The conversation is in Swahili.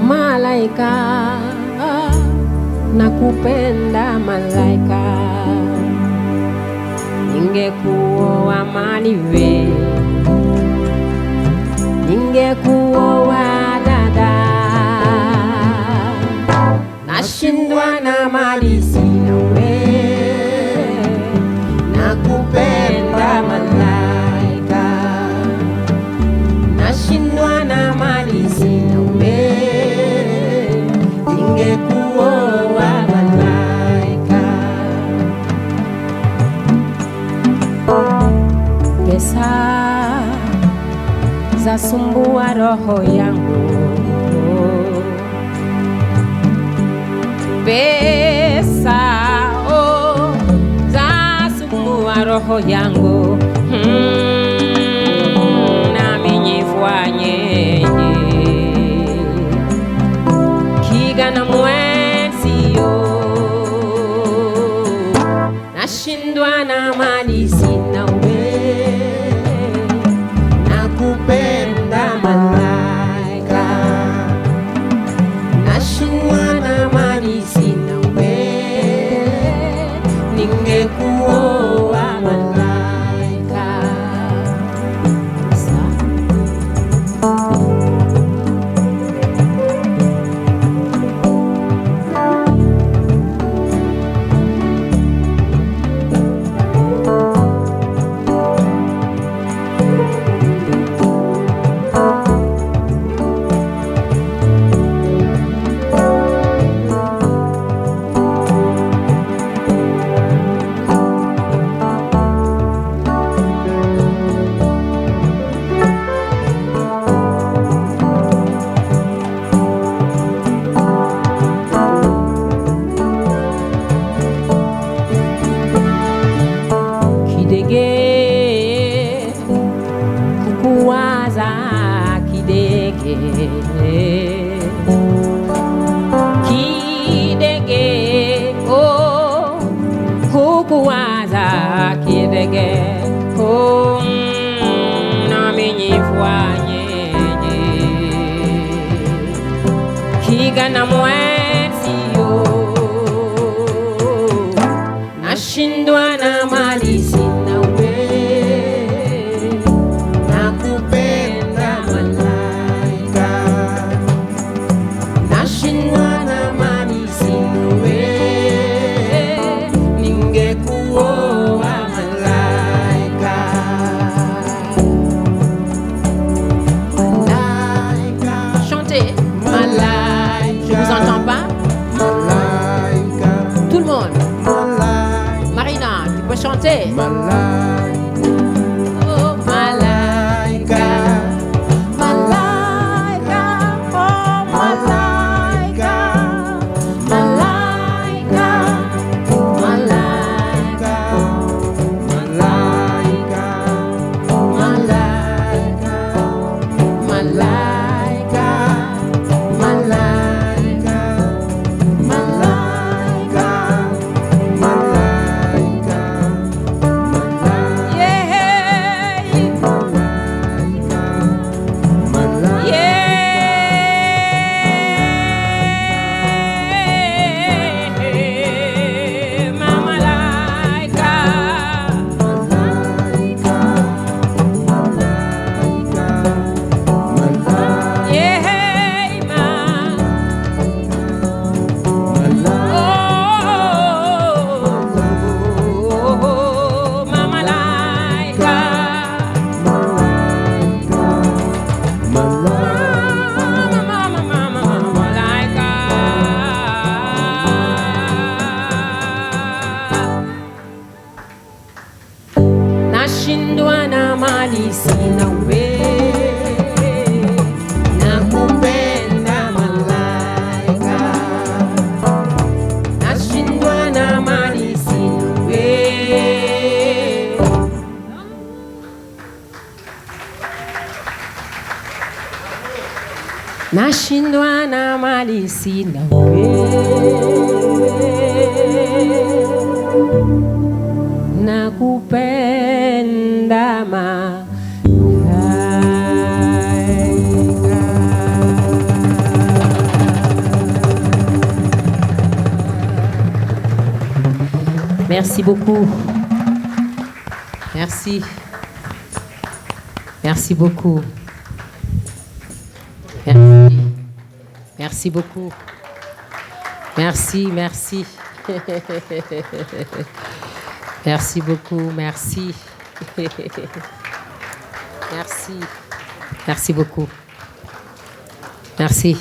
Malaika, nakupenda malaika, ningekuoa maliwe, ningekuoa dada, nashindwa na mali sina we, nakupenda malaika, nashindwa na mali sina we, ningekuoa malaika. Pesa zasumbua roho yangu, pesa zasumbua roho yangu, nami nifwanyeje kigana mwenzio, nashindwa na mali sina we, nakupenda malaika, nashindwa na mali sina we, ningekuoa malaika. Kidege kukuwaza, kidege kidege, oh kukuwaza kidege, oh nami nifwanyeje kigana mwenzio, nashindwa na mali sina we, nakupenda malaika, nashindwa na mali sina we, ningekuoa malaika. Malaika, chantez. Malaika, je vous entends pas. Malaika, tout le monde. Marina, mali sina we, nakupenda malaika, nashindwa na mali sina we. Nashindwa na mali sina we, nakupenda malaika. Merci beaucoup. Merci. Merci beaucoup. Merci. Merci beaucoup. Merci, merci. Merci beaucoup, merci. Merci. Merci beaucoup. Merci.